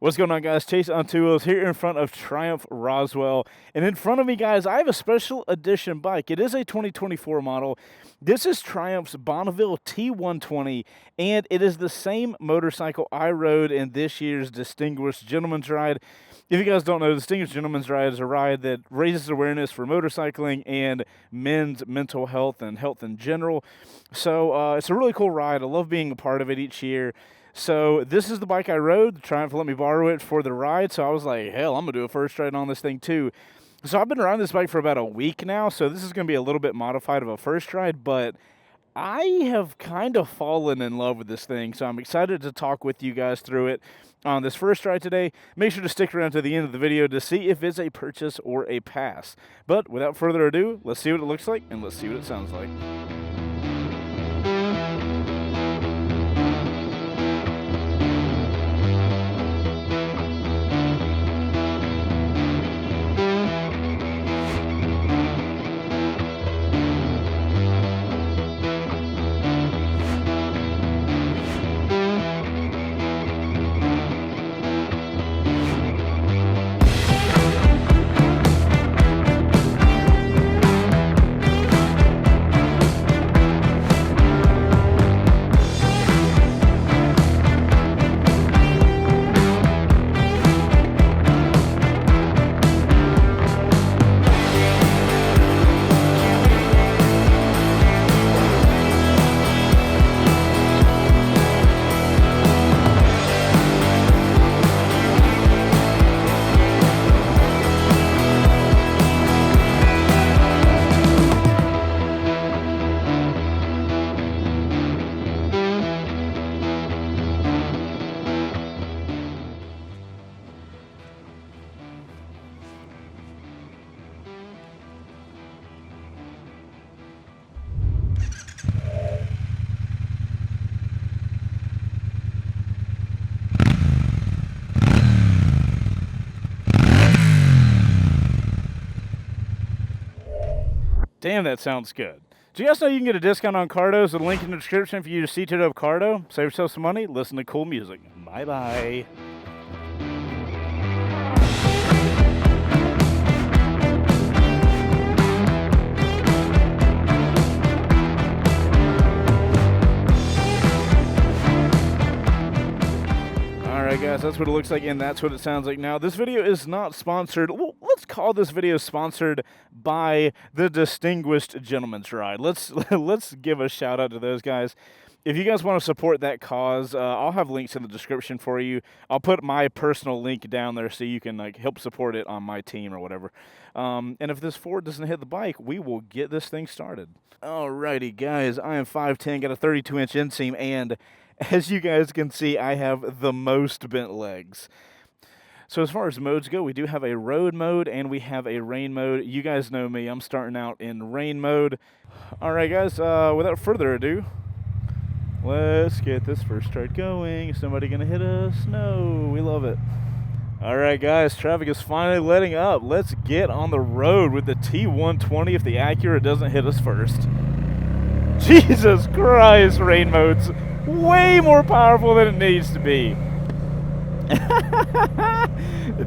What's going on, guys? Chaseontwowheels here in front of Triumph Roswell. And in front of me, guys, I have a special edition bike. It is a 2024 model. This is Triumph's Bonneville T120, and it is the same motorcycle I rode in this year's Distinguished Gentleman's Ride. If you guys don't know, Distinguished Gentleman's Ride is a ride that raises awareness for motorcycling and men's mental health and health in general. So it's a really cool ride. I love being a part of it each year. So this is the bike I rode. Triumph let me borrow it for the ride, so I was like, hell, I'm going to do a first ride on this thing too. So I've been riding this bike for about a week now, so this is going to be a little bit modified of a first ride, but I have kind of fallen in love with this thing, so I'm excited to talk with you guys through it on this first ride today. Make sure to stick around to the end of the video to see if it's a purchase or a pass. But without further ado, let's see what it looks like and let's see what it sounds like. Damn, that sounds good. Do you guys know you can get a discount on Cardos? A link in the description for you to C2W Cardo. Save yourself some money, listen to cool music. Bye-bye. Alright guys, that's what it looks like and that's what it sounds like. Now, this video is not sponsored. Well, let's call this video sponsored by the Distinguished Gentleman's Ride. Let's give a shout out to those guys. If you guys want to support that cause, I'll have links in the description for you. I'll put my personal link down there so you can help support it on my team or whatever. And if this Ford doesn't hit the bike, we will get this thing started. Alrighty guys, I am 5'10", got a 32-inch inseam, and as you guys can see, I have the most bent legs. So as far as modes go, we do have a road mode and we have a rain mode. You guys know me, I'm starting out in rain mode. Alright guys, without further ado, let's get this first ride going. Is somebody gonna hit us? No, we love it. Alright guys, traffic is finally letting up. Let's get on the road with the T120 if the Acura doesn't hit us first. Jesus Christ, rain mode's way more powerful than it needs to be.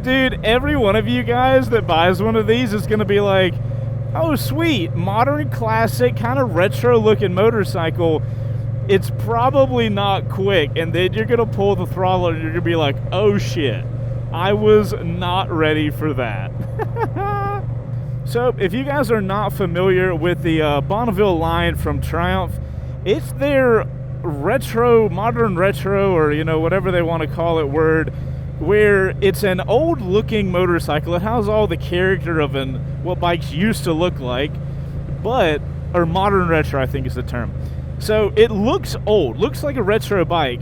Dude, every one of you guys that buys one of these is going to be like, oh sweet, modern classic kind of retro looking motorcycle. It's probably not quick, and then you're going to pull the throttle and you're going to be like, oh shit, I was not ready for that. So if you guys are not familiar with the Bonneville line from Triumph, it's their retro, modern retro, or whatever they want to call it word, where it's an old looking motorcycle. It has all the character of what bikes used to look like, or modern retro I think is the term. So it looks old, looks like a retro bike,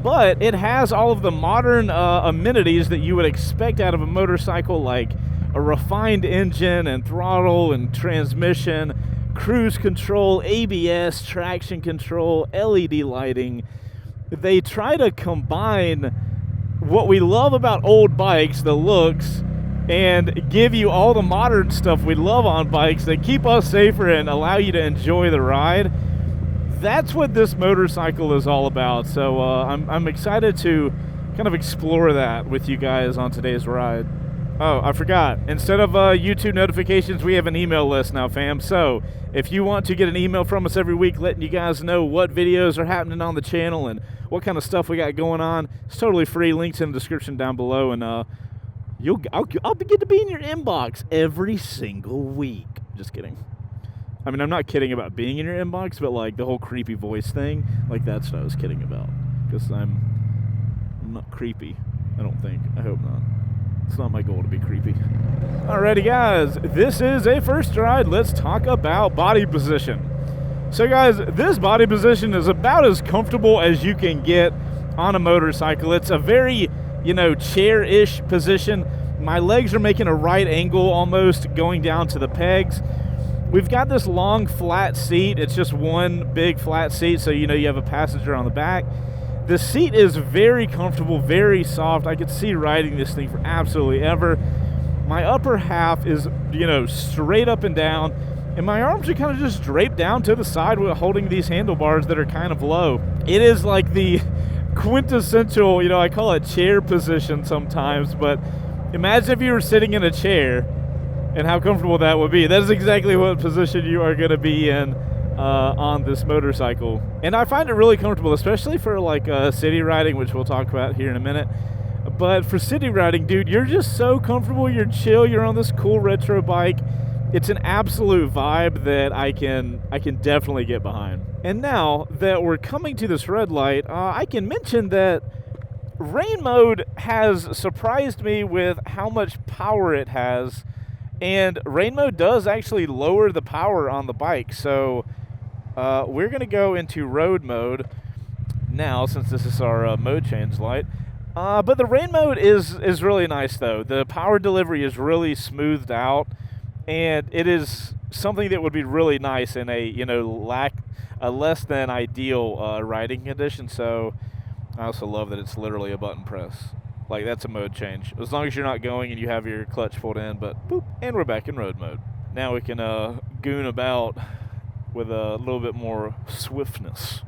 but it has all of the modern amenities that you would expect out of a motorcycle, like a refined engine and throttle and transmission, cruise control, ABS, traction control, LED lighting. They try to combine what we love about old bikes, the looks, and give you all the modern stuff we love on bikes that keep us safer and allow you to enjoy the ride. That's what this motorcycle is all about. So I'm excited to kind of explore that with you guys on today's ride. Oh, I forgot. Instead of YouTube notifications, we have an email list now, fam. So if you want to get an email from us every week letting you guys know what videos are happening on the channel and what kind of stuff we got going on, it's totally free. Links in the description down below, and I'll get to be in your inbox every single week. Just kidding. I mean, I'm not kidding about being in your inbox, but like the whole creepy voice thing, like that's what I was kidding about. Because I'm not creepy. I don't think. I hope not. It's not my goal to be creepy. Alrighty, guys, this is a first ride. Let's talk about body position. So, guys, this body position is about as comfortable as you can get on a motorcycle. It's a very, chair-ish position. My legs are making a right angle almost going down to the pegs. We've got this long, flat seat. It's just one big flat seat, so you have a passenger on the back. The seat is very comfortable, very soft. I could see riding this thing for absolutely ever. My upper half is, straight up and down, and my arms are kind of just draped down to the side with holding these handlebars that are kind of low. It is like the quintessential, I call it chair position sometimes, but imagine if you were sitting in a chair and how comfortable that would be. That is exactly what position you are going to be in on this motorcycle. And I find it really comfortable, especially for like city riding, which we'll talk about here in a minute. But for city riding, dude, you're just so comfortable, you're chill, you're on this cool retro bike. It's an absolute vibe that I can definitely get behind. And now that we're coming to this red light, I can mention that rain mode has surprised me with how much power it has. And rain mode does actually lower the power on the bike. So we're going to go into road mode now, since this is our mode change light. But the rain mode is really nice, though. The power delivery is really smoothed out, and it is something that would be really nice in a less than ideal riding condition. So I also love that it's literally a button press. Like, that's a mode change. As long as you're not going and you have your clutch pulled in, but boop, and we're back in road mode. Now we can goon about with a little bit more swiftness.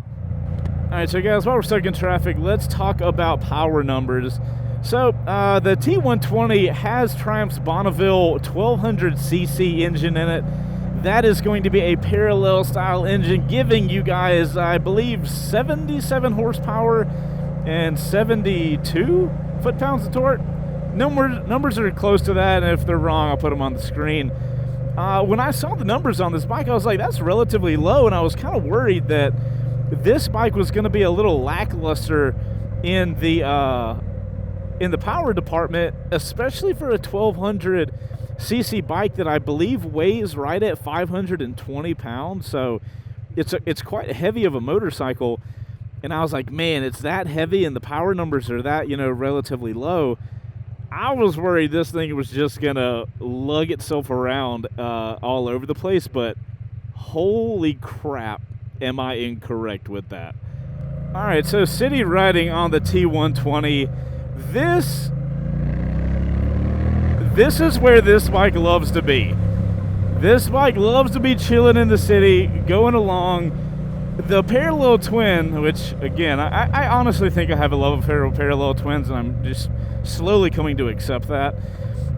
Alright, so guys, while we're stuck in traffic, let's talk about power numbers. So, the T120 has Triumph's Bonneville 1200cc engine in it. That is going to be a parallel style engine, giving you guys, I believe, 77 horsepower and 72 foot-pounds of torque. Numbers are close to that, and if they're wrong, I'll put them on the screen. When I saw the numbers on this bike, I was like, that's relatively low, and I was kind of worried that this bike was going to be a little lackluster in the power department, especially for a 1200cc bike that I believe weighs right at 520 pounds. So it's quite heavy of a motorcycle. And I was like, man, it's that heavy and the power numbers are that, relatively low. I was worried this thing was just going to lug itself around all over the place, but holy crap, am I incorrect with that. All right, so city riding on the T120, this is where this bike loves to be. This bike loves to be chilling in the city, going along. The parallel twin, which, again, I honestly think I have a love affair with parallel twins, and I'm just slowly coming to accept that.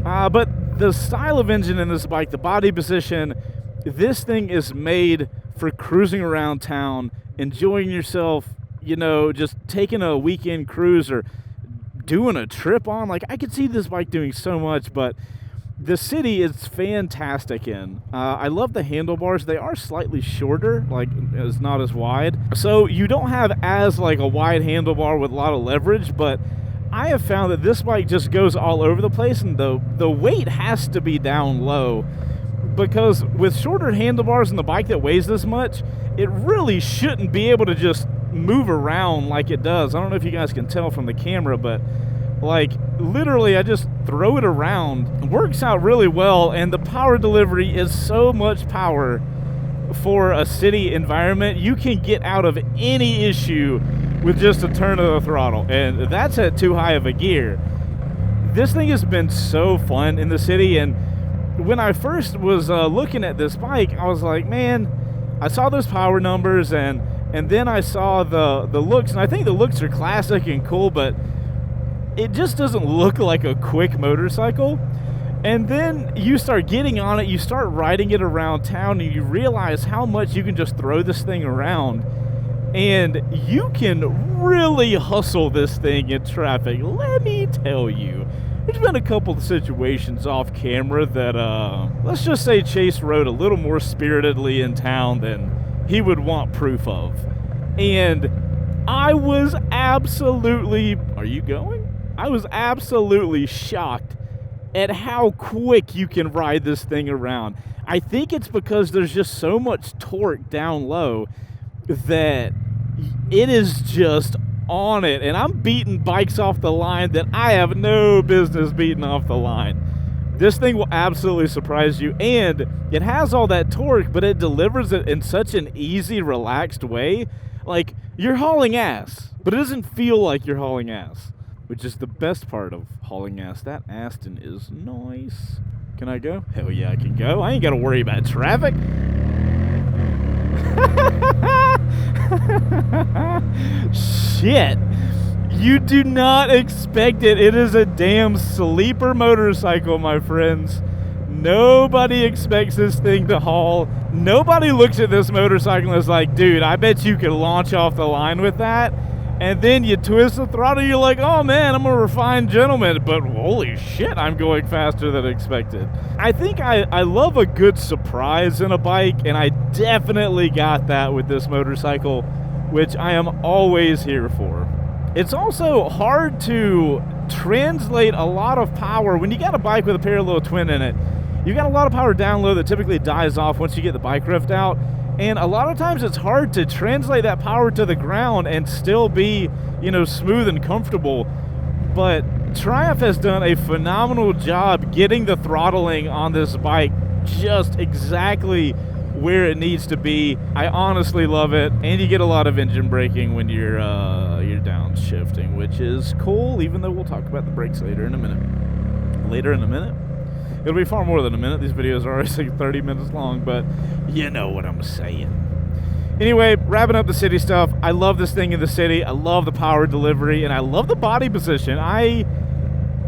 But the style of engine in this bike, the body position, this thing is made for cruising around town, enjoying yourself, just taking a weekend cruise or doing a trip on. Like, I could see this bike doing so much, but the city is fantastic in. I love the handlebars. They are slightly shorter, like it's not as wide. So you don't have as like a wide handlebar with a lot of leverage, but I have found that this bike just goes all over the place, and the weight has to be down low, because with shorter handlebars and the bike that weighs this much, it really shouldn't be able to just move around like it does. I don't know if you guys can tell from the camera, but like literally I just throw it around. It works out really well, and the power delivery is so much power for a city environment. You can get out of any issue with just a turn of the throttle, and that's at too high of a gear. This thing has been so fun in the city, and when I first was looking at this bike, I was like, man, I saw those power numbers, and then I saw the looks, and I think the looks are classic and cool, but it just doesn't look like a quick motorcycle. And then you start getting on it, you start riding it around town, and you realize how much you can just throw this thing around. And you can really hustle this thing in traffic. Let me tell you, there's been a couple of situations off camera that, let's just say Chase rode a little more spiritedly in town than he would want proof of. And I was absolutely, are you going? I was absolutely shocked at how quick you can ride this thing around. I think it's because there's just so much torque down low that it is just on it. And I'm beating bikes off the line that I have no business beating off the line. This thing will absolutely surprise you. And it has all that torque, but it delivers it in such an easy, relaxed way. Like, you're hauling ass, but it doesn't feel like you're hauling ass, which is the best part of hauling ass. That Aston is nice. Can I go? Hell yeah, I can go. I ain't got to worry about traffic. Shit. You do not expect it. It is a damn sleeper motorcycle, my friends. Nobody expects this thing to haul. Nobody looks at this motorcycle and is like, dude, I bet you could launch off the line with that. And then you twist the throttle, you're like, oh man, I'm a refined gentleman, but holy shit, I'm going faster than expected. I think I love a good surprise in a bike, and I definitely got that with this motorcycle, which I am always here for. It's also hard to translate a lot of power when you got a bike with a parallel twin in it. You got a lot of power down low that typically dies off once you get the bike revved out. And a lot of times it's hard to translate that power to the ground and still be, you know, smooth and comfortable. But Triumph has done a phenomenal job getting the throttling on this bike just exactly where it needs to be. I honestly love it. And you get a lot of engine braking when you're downshifting, which is cool, even though we'll talk about the brakes later in a minute. Later in a minute? It'll be far more than a minute. These videos are always like 30 minutes long, but you know what I'm saying. Anyway, wrapping up the city stuff. I love this thing in the city. I love the power delivery, and I love the body position. I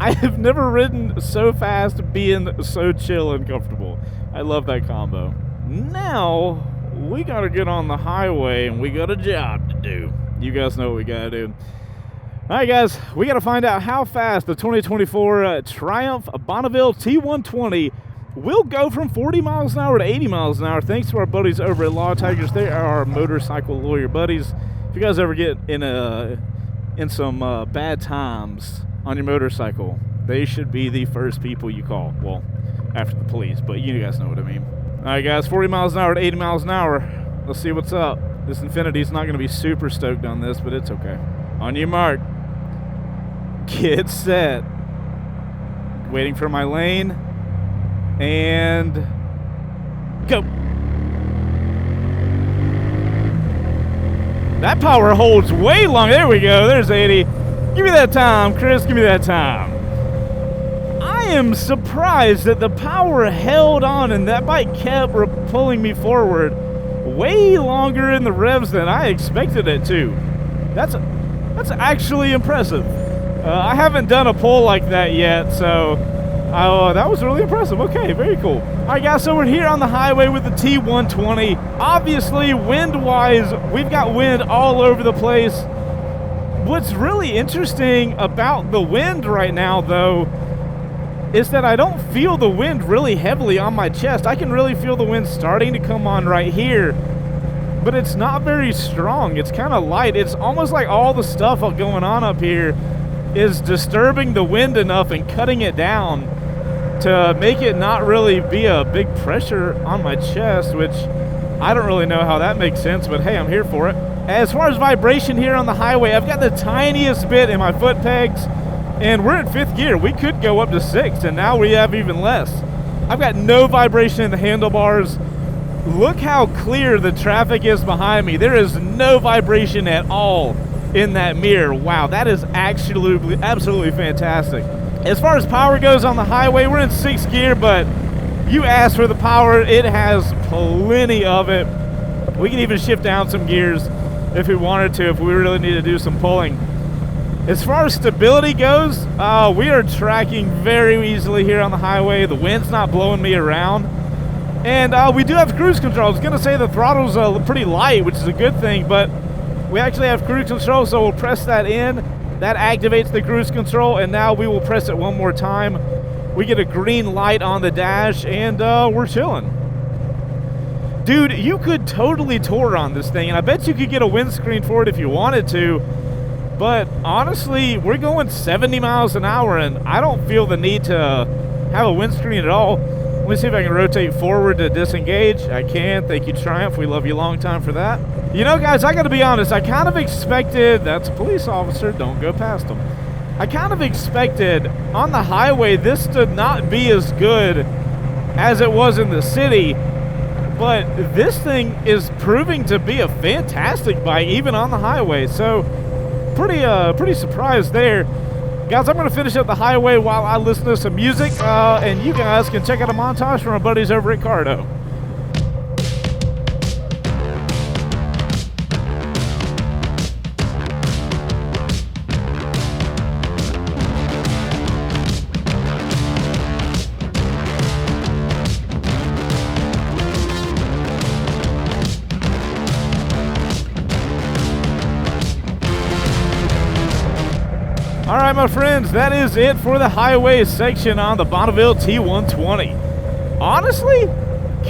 have never ridden so fast being so chill and comfortable. I love that combo. Now, we gotta get on the highway, and we got a job to do. You guys know what we gotta do. All right, guys, we got to find out how fast the 2024 Triumph Bonneville T120 will go from 40 miles an hour to 80 miles an hour, thanks to our buddies over at Law Tigers. They are our motorcycle lawyer buddies. If you guys ever get in some bad times on your motorcycle, they should be the first people you call. Well, after the police, but you guys know what I mean. All right, guys, 40 miles an hour to 80 miles an hour. Let's see what's up. This Infinity's not going to be super stoked on this, but it's okay. On your mark. Get set. Waiting for my lane. And go. That power holds way long. There we go. There's 80. Give me that time, Chris. Give me that time. I am surprised that the power held on and that bike kept pulling me forward way longer in the revs than I expected it to. That's actually impressive. I haven't done a pull like that yet, so that was really impressive. Okay, very cool. All right, guys, so we're here on the highway with the T120. Obviously, wind-wise, we've got wind all over the place. What's really interesting about the wind right now, though, is that I don't feel the wind really heavily on my chest. I can really feel the wind starting to come on right here, but it's not very strong. It's kind of light. It's almost like all the stuff going on up here is disturbing the wind enough and cutting it down to make it not really be a big pressure on my chest, which I don't really know how that makes sense, but hey, I'm here for it. As far as vibration here on the highway, I've got the tiniest bit in my foot pegs, and we're in 5th gear. We could go up to 6th, and now we have even less. I've got no vibration in the handlebars. Look how clear the traffic is behind me. There is no vibration at all in that mirror. Wow, that is absolutely fantastic. As far as power goes on the highway, we're in 6th gear, but you asked for the power. It has plenty of it. We can even shift down some gears if we wanted to, if we really need to do some pulling. As far as stability goes, we are tracking very easily here on the highway. The wind's not blowing me around. And we do have cruise control. I was going to say the throttle's pretty light, which is a good thing, but we actually have cruise control, so we'll press that in. That activates the cruise control, and now we will press it one more time. We get a green light on the dash, and we're chilling. Dude, you could totally tour on this thing, and I bet you could get a windscreen for it if you wanted to. But honestly, we're going 70 miles an hour, and I don't feel the need to have a windscreen at all. Let me see if I can rotate forward to disengage. I can. Thank you, Triumph. We love you long time for that. You know, guys, I got to be honest. I kind of expected, that's a police officer, don't go past him. I kind of expected on the highway this to not be as good as it was in the city. But this thing is proving to be a fantastic bike, even on the highway. So, pretty surprised there. Guys, I'm going to finish up the highway while I listen to some music, and you guys can check out a montage from our buddies over at Cardo. All right, my friends, that is it for the highway section on the Bonneville T120. Honestly,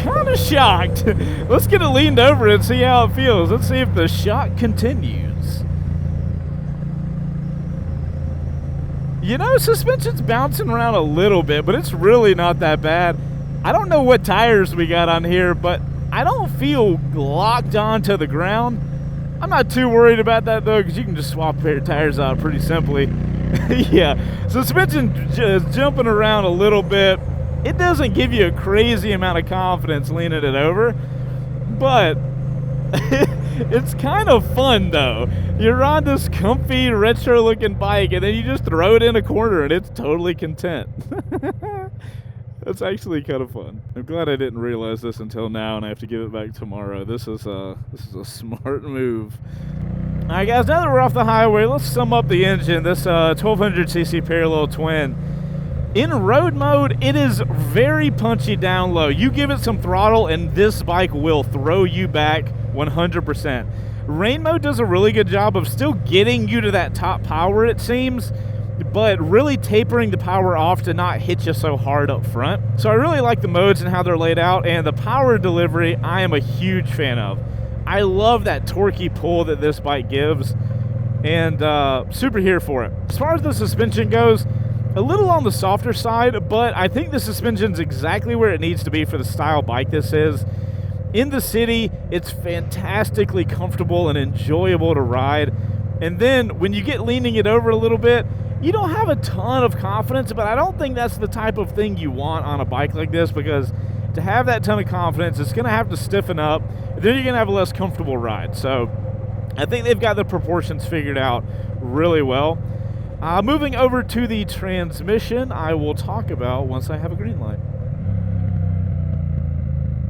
kind of shocked. Let's get it leaned over and see how it feels. Let's see if the shock continues. You know, suspension's bouncing around a little bit, but it's really not that bad. I don't know what tires we got on here, but I don't feel locked onto the ground. I'm not too worried about that, though, because you can just swap a pair of tires out pretty simply. Yeah, suspension just jumping around a little bit. It doesn't give you a crazy amount of confidence leaning it over, but it's kind of fun, though. You're on this comfy, retro-looking bike, and then you just throw it in a corner, and it's totally content. That's actually kind of fun. I'm glad I didn't realize this until now, and I have to give it back tomorrow. This is a smart move. All right, guys, now that we're off the highway, let's sum up the engine. This 1200cc parallel twin. In road mode, it is very punchy down low. You give it some throttle, and this bike will throw you back 100%. Rain mode does a really good job of still getting you to that top power, it seems, but really tapering the power off to not hit you so hard up front. So I really like the modes and how they're laid out, and the power delivery I am a huge fan of. I love that torquey pull that this bike gives, and super here for it. As far as the suspension goes, a little on the softer side, but I think the suspension's exactly where it needs to be for the style bike this is. In the city, it's fantastically comfortable and enjoyable to ride. And then when you get leaning it over a little bit, you don't have a ton of confidence, but I don't think that's the type of thing you want on a bike like this, because to have that ton of confidence, it's going to have to stiffen up, and then you're going to have a less comfortable ride. So I think they've got the proportions figured out really well. Moving over to the transmission, I will talk about once I have a green light.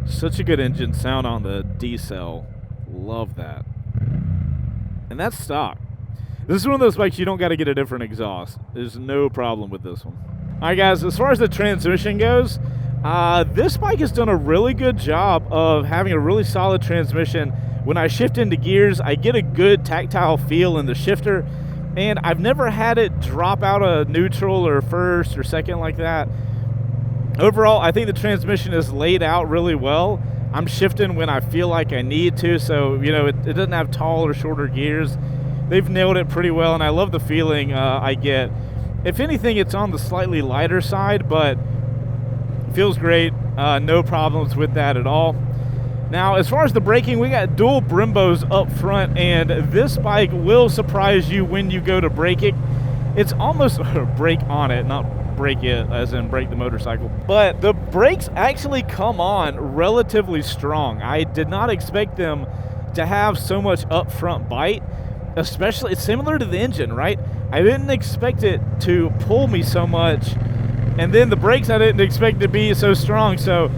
Such a good engine sound on the D-cell. Love that. And that's stock. This is one of those bikes you don't got to get a different exhaust. There's no problem with this one. All right, guys, as far as the transmission goes, this bike has done a really good job of having a really solid transmission. When I shift into gears, I get a good tactile feel in the shifter, and I've never had it drop out of neutral or first or second like that. Overall, I think the transmission is laid out really well. I'm shifting when I feel like I need to, so, you know, it doesn't have tall or shorter gears. They've nailed it pretty well, and I love the feeling I get. If anything, it's on the slightly lighter side, but it feels great. No problems with that at all. Now, as far as the braking, we got dual Brimbos up front, and this bike will surprise you when you go to brake it. It's almost brake on it, not brake it as in brake the motorcycle. But the brakes actually come on relatively strong. I did not expect them to have so much upfront bite. Especially, it's similar to the engine, right? I didn't expect it to pull me so much, and then the brakes I didn't expect to be so strong. So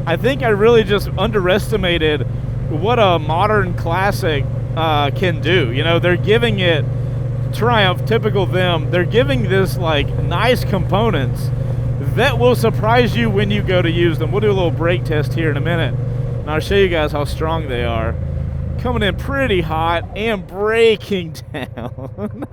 I think I really just underestimated what a modern classic can do. You know, they're giving it Triumph, typical them, they're giving this like nice components that will surprise you when you go to use them. We'll do a little brake test here in a minute, and I'll show you guys how strong they are. Coming in pretty hot and braking down.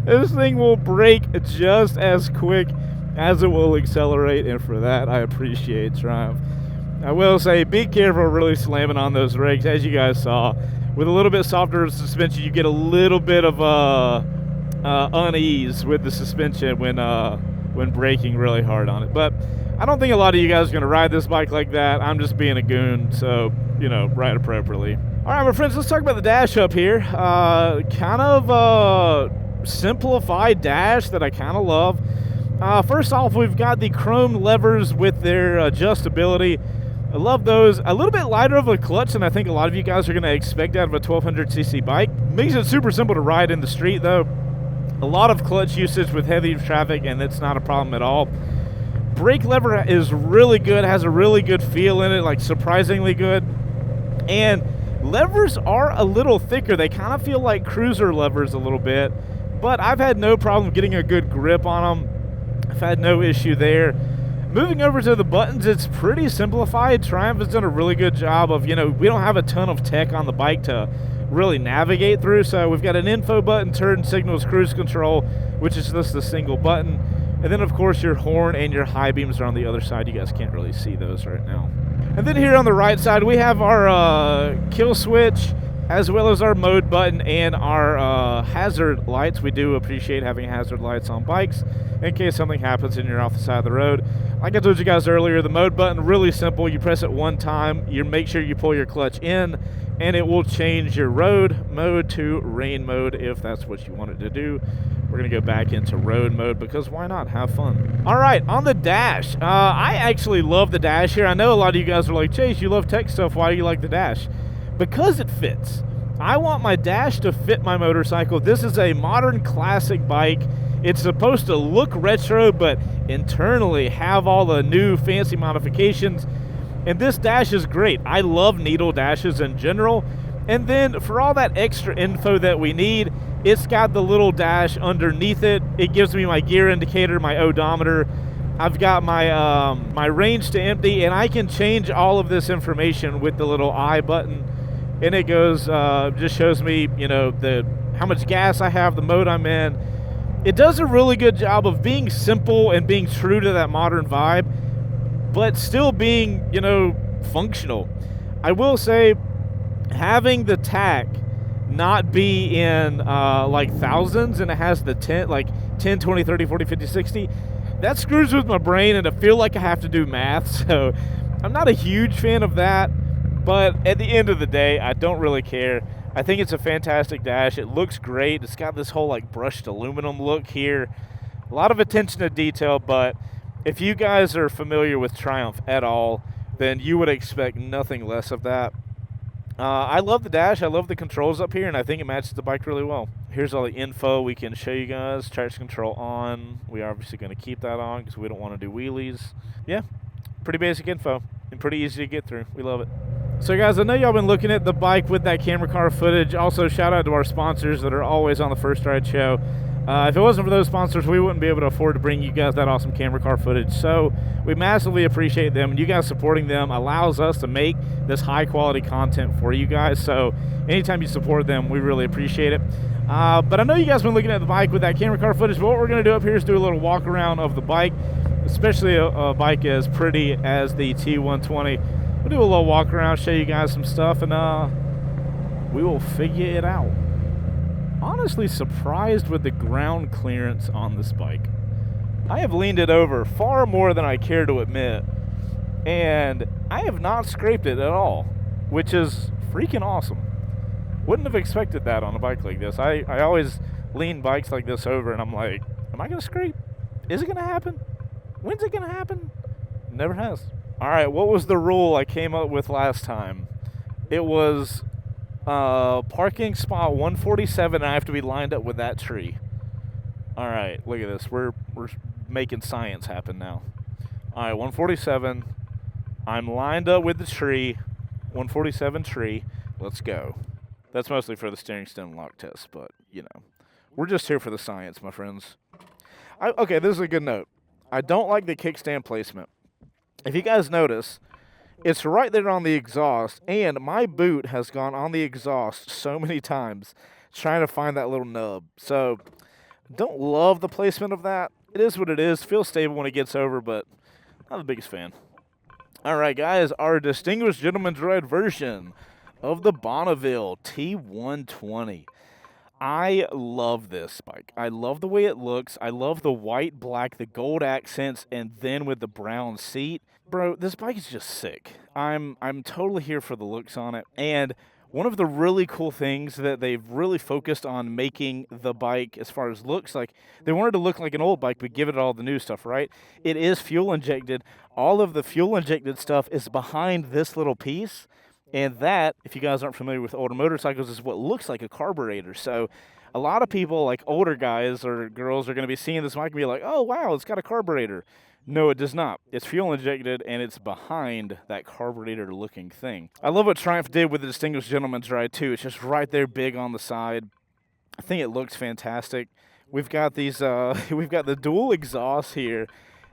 This thing will brake just as quick as it will accelerate, and for that I appreciate Triumph. I will say, be careful really slamming on those brakes. As you guys saw, with a little bit softer suspension, you get a little bit of unease with the suspension when braking really hard on it. But I don't think a lot of you guys are going to ride this bike like that. I'm just being a goon, so, you know, ride appropriately. All right, my friends, let's talk about the dash up here. Kind of a simplified dash that I kind of love. First off, we've got the chrome levers with their adjustability. I love those. A little bit lighter of a clutch than I think a lot of you guys are going to expect out of a 1200cc bike. Makes it super simple to ride in the street, though. A lot of clutch usage with heavy traffic, and it's not a problem at all. Brake lever is really good, has a really good feel in it, like surprisingly good. And levers are a little thicker. They kind of feel like cruiser levers a little bit, but I've had no problem getting a good grip on them. I've had no issue there. Moving over to the buttons, it's pretty simplified. Triumph has done a really good job of, you know, we don't have a ton of tech on the bike to really navigate through. So we've got an info button, turn signals, cruise control, which is just a single button. And then, of course, your horn and your high beams are on the other side. You guys can't really see those right now. And then here on the right side, we have our kill switch, as well as our mode button and our hazard lights. We do appreciate having hazard lights on bikes in case something happens and you're off the side of the road. Like I told you guys earlier, the mode button, really simple. You press it one time, you make sure you pull your clutch in, and it will change your road mode to rain mode if that's what you want it to do. We're going to go back into road mode because why not? Have fun. All right, on the dash, I actually love the dash here. I know a lot of you guys are like, Chase, you love tech stuff. Why do you like the dash? Because it fits. I want my dash to fit my motorcycle. This is a modern classic bike. It's supposed to look retro, but internally have all the new fancy modifications. And this dash is great. I love needle dashes in general. And then for all that extra info that we need, it's got the little dash underneath it. It gives me my gear indicator, my odometer. I've got my my range to empty, and I can change all of this information with the little I button. And it goes, just shows me, you know, how much gas I have, the mode I'm in. It does a really good job of being simple and being true to that modern vibe, but still being, you know, functional. I will say, having the tack not be in like thousands, and it has the 10, like 10, 20, 30, 40, 50, 60, that screws with my brain, and I feel like I have to do math. So I'm not a huge fan of that. But at the end of the day, I don't really care. I think it's a fantastic dash. It looks great. It's got this whole like brushed aluminum look here. A lot of attention to detail, but if you guys are familiar with Triumph at all, then you would expect nothing less of that. I love the dash. I love the controls up here, and I think it matches the bike really well. Here's all the info we can show you guys. Traction control on. We are obviously going to keep that on because we don't want to do wheelies. Yeah, pretty basic info and pretty easy to get through. We love it. So guys, I know y'all been looking at the bike with that camera car footage. Also, shout out to our sponsors that are always on the First Ride Show. If it wasn't for those sponsors, we wouldn't be able to afford to bring you guys that awesome camera car footage. So we massively appreciate them, and you guys supporting them allows us to make this high quality content for you guys. So anytime you support them, we really appreciate it. But I know you guys been looking at the bike with that camera car footage. But what we're going to do up here is do a little walk around of the bike, especially a bike as pretty as the T120. We'll do a little walk around, show you guys some stuff, and we will figure it out. Honestly surprised with the ground clearance on this bike. I have leaned it over far more than I care to admit, and I have not scraped it at all, which is freaking awesome. Wouldn't have expected that on a bike like this. I always lean bikes like this over, and I'm like, am I going to scrape? Is it going to happen? When's it going to happen? Never has. All right, what was the rule I came up with last time? It was parking spot 147, and I have to be lined up with that tree. All right, look at this. We're making science happen now. All right, 147. I'm lined up with the tree. 147 tree. Let's go. That's mostly for the steering stem lock test, but, you know, we're just here for the science, my friends. Okay, this is a good note. I don't like the kickstand placement. If you guys notice, it's right there on the exhaust, and my boot has gone on the exhaust so many times trying to find that little nub. So, don't love the placement of that. It is what it is. Feels stable when it gets over, but not the biggest fan. All right, guys, our distinguished gentleman's ride version of the Bonneville T120. I love this bike. I love the way it looks. I love the white, black, the gold accents, and then with the brown seat. Bro, this bike is just sick. I'm totally here for the looks on it. And one of the really cool things that they've really focused on making the bike as far as looks, like they wanted to look like an old bike but give it all the new stuff, right? It is fuel injected. All of the fuel injected stuff is behind this little piece. And that, if you guys aren't familiar with older motorcycles, is what looks like a carburetor. So a lot of people, like older guys or girls, are going to be seeing this bike and be like, oh, wow, it's got a carburetor. No, it does not. It's fuel injected, and it's behind that carburetor-looking thing. I love what Triumph did with the Distinguished Gentleman's Ride, too. It's just right there big on the side. I think it looks fantastic. We've got these, we've got the dual exhausts here.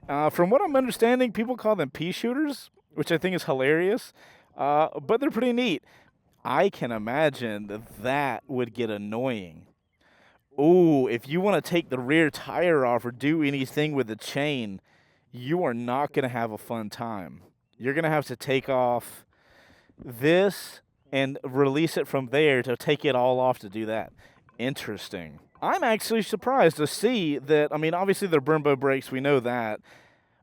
From what I'm understanding, people call them pea shooters, which I think is hilarious. But they're pretty neat. I can imagine that would get annoying. Ooh, if you want to take the rear tire off or do anything with the chain, you are not going to have a fun time. You're going to have to take off this and release it from there to take it all off to do that. Interesting. I'm actually surprised to see that, I mean, obviously they're Brembo brakes, we know that,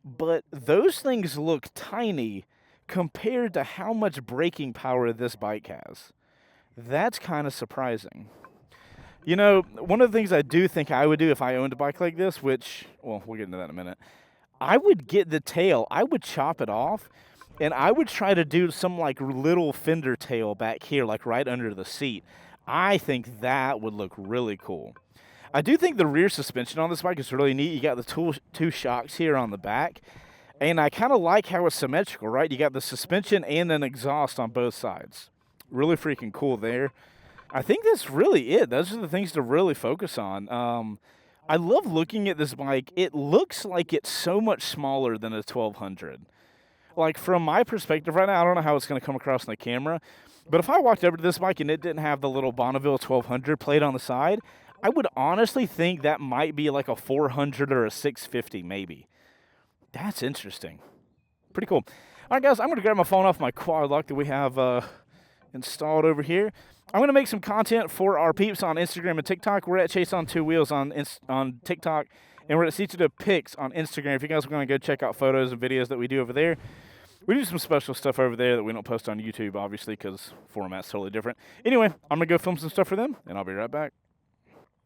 but those things look tiny compared to how much braking power this bike has. That's kind of surprising. You know, one of the things I do think I would do if I owned a bike like this, which, well, we'll get into that in a minute, I would get the tail, I would chop it off, and I would try to do some, like, little fender tail back here, like right under the seat. I think that would look really cool. I do think the rear suspension on this bike is really neat. You got the two shocks here on the back. And I kind of like how it's symmetrical, right? You got the suspension and an exhaust on both sides. Really freaking cool there. I think that's really it. Those are the things to really focus on. I love looking at this bike. It looks like it's so much smaller than a 1200. Like, from my perspective right now, I don't know how it's going to come across in the camera, but if I walked over to this bike and it didn't have the little Bonneville 1200 plate on the side, I would honestly think that might be like a 400 or a 650 maybe. That's interesting. Pretty cool. All right, guys, I'm going to grab my phone off my quad lock that we have installed over here. I'm going to make some content for our peeps on Instagram and TikTok. We're at Chaseontwowheels on TikTok, and we're at C2W Pics on Instagram. If you guys are going to go check out photos and videos that we do over there, we do some special stuff over there that we don't post on YouTube, obviously, because format's totally different. Anyway, I'm going to go film some stuff for them, and I'll be right back.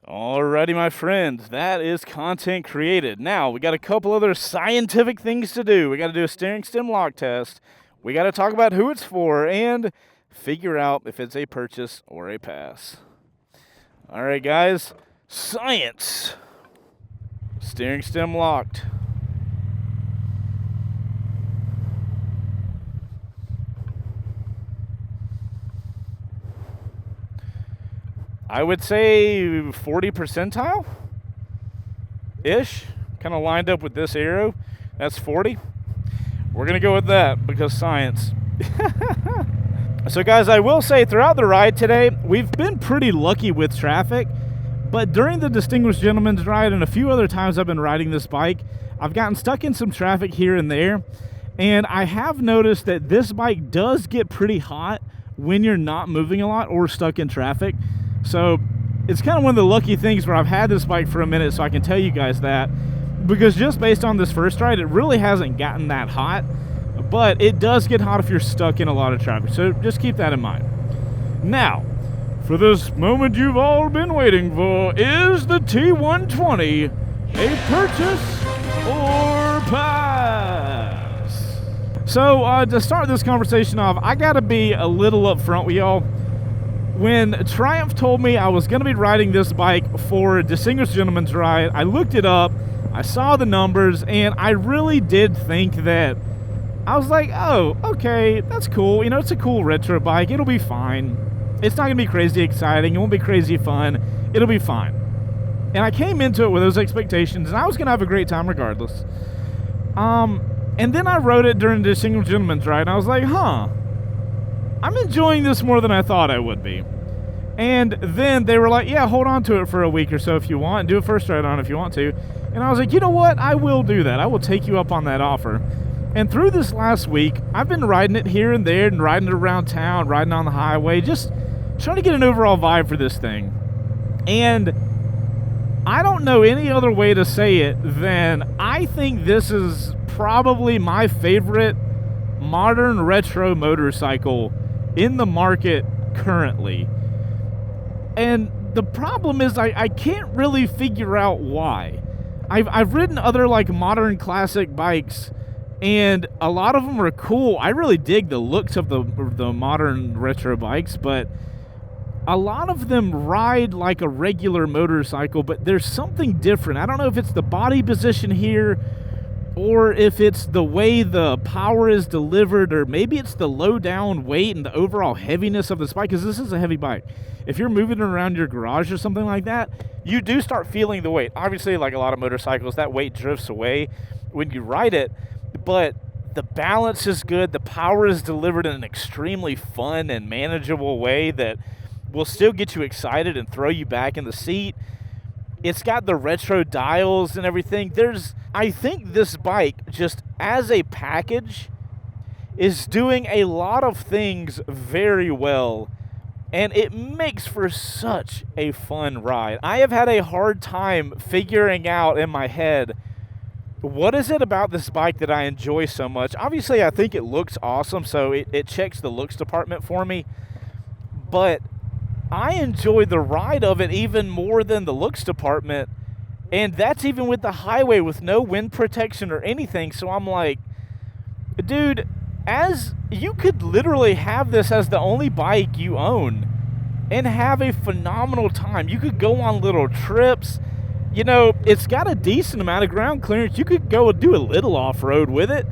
Alrighty, my friends, that is content created. Now, we got a couple other scientific things to do. We got to do a steering stem lock test. We got to talk about who it's for and figure out if it's a purchase or a pass. All right, guys, science. Steering stem locked. I would say 40 percentile-ish. Kind of lined up with this arrow. That's 40. We're going to go with that because science. So, guys, I will say throughout the ride today, we've been pretty lucky with traffic. But during the Distinguished Gentleman's Ride and a few other times I've been riding this bike, I've gotten stuck in some traffic here and there. And I have noticed that this bike does get pretty hot when you're not moving a lot or stuck in traffic. So it's kind of one of the lucky things where I've had this bike for a minute, so I can tell you guys that. Because just based on this first ride, it really hasn't gotten that hot. But it does get hot if you're stuck in a lot of traffic, so just keep that in mind. Now, for this moment you've all been waiting for, is the T120 a purchase or pass? So, to start this conversation off, I gotta be a little upfront with y'all. When Triumph told me I was gonna be riding this bike for a Distinguished Gentleman's Ride, I looked it up, I saw the numbers, and I really did think that, I was like, oh, okay, that's cool. You know, it's a cool retro bike. It'll be fine. It's not going to be crazy exciting. It won't be crazy fun. It'll be fine. And I came into it with those expectations, and I was going to have a great time regardless. And then I rode it during the single gentleman's ride, and I was like, I'm enjoying this more than I thought I would be. And then they were like, yeah, hold on to it for a week or so if you want, and do a first ride on it if you want to. And I was like, you know what? I will do that. I will take you up on that offer. And through this last week, I've been riding it here and there and riding it around town, riding on the highway, just trying to get an overall vibe for this thing. And I don't know any other way to say it than I think this is probably my favorite modern retro motorcycle in the market currently. And the problem is I can't really figure out why. I've ridden other like modern classic bikes, and a lot of them are cool. I really dig the looks of the modern retro bikes, but a lot of them ride like a regular motorcycle, but there's something different. I don't know if it's the body position here, or if it's the way the power is delivered, or maybe it's the low down weight and the overall heaviness of this bike, because this is a heavy bike. If you're moving it around your garage or something like that, you do start feeling the weight. Obviously, like a lot of motorcycles, that weight drifts away when you ride it, but the balance is good. The power is delivered in an extremely fun and manageable way that will still get you excited and throw you back in the seat. It's got the retro dials and everything. I think this bike, just as a package, is doing a lot of things very well, and it makes for such a fun ride. I have had a hard time figuring out in my head, what is it about this bike that I enjoy so much? Obviously, I think it looks awesome, so it checks the looks department for me, but I enjoy the ride of it even more than the looks department, and that's even with the highway with no wind protection or anything. So I'm like, dude, as you could literally have this as the only bike you own and have a phenomenal time. You could go on little trips. You know, it's got a decent amount of ground clearance. You could go and do a little off-road with it.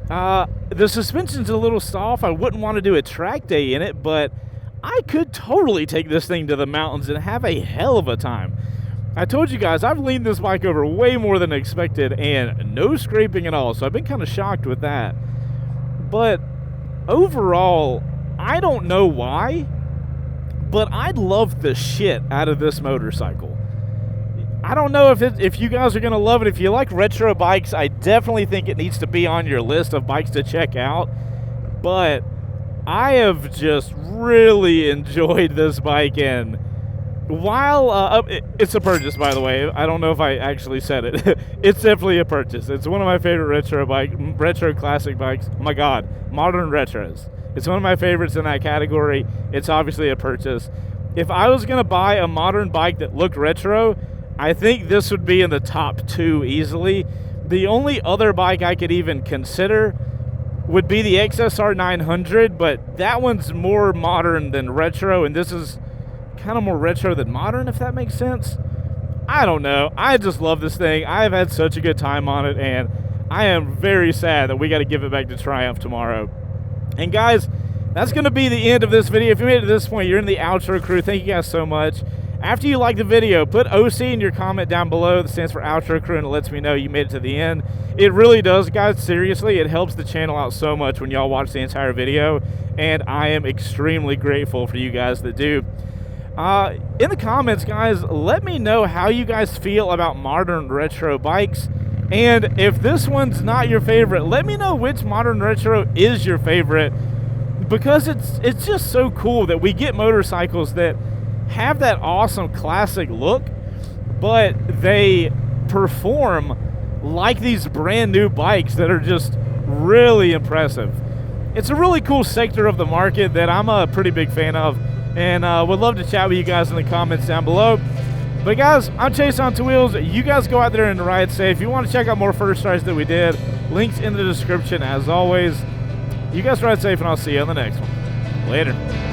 The suspension's a little soft. I wouldn't want to do a track day in it, but I could totally take this thing to the mountains and have a hell of a time. I told you guys, I've leaned this bike over way more than expected, and no scraping at all, so I've been kind of shocked with that. But overall, I don't know why, but I love the shit out of this motorcycle. I don't know if you guys are going to love it. If you like retro bikes, I definitely think it needs to be on your list of bikes to check out. But I have just really enjoyed this bike, and while it's a purchase, by the way. I don't know if I actually said it. It's definitely a purchase. It's one of my favorite retro classic bikes. Oh my god, modern retros. It's one of my favorites in that category. It's obviously a purchase. If I was gonna buy a modern bike that looked retro, I think this would be in the top 2 easily. The only other bike I could even consider would be the XSR 900, but that one's more modern than retro, and this is kind of more retro than modern, if that makes sense. I don't know. I just love this thing. I've had such a good time on it, and I am very sad that we got to give it back to Triumph tomorrow. And guys, that's going to be the end of this video. If you made it to this point, you're in the outro crew. Thank you guys so much. After you like the video, put OC in your comment down below. That stands for outro crew, and it lets me know you made it to the end. It really does, guys. Seriously, it helps the channel out so much when y'all watch the entire video, and I am extremely grateful for you guys that do. In the comments, guys, let me know how you guys feel about modern retro bikes, and if this one's not your favorite, let me know which modern retro is your favorite, because it's just so cool that we get motorcycles that have that awesome classic look, but they perform like these brand new bikes that are just really impressive. It's a really cool sector of the market that I'm a pretty big fan of, and would love to chat with you guys in the comments down below. But guys, I'm Chaseontwowheels. You guys go out there and ride safe. If you want to check out more first rides that we did, links in the description as always. You guys ride safe, and I'll see you on the next one. Later.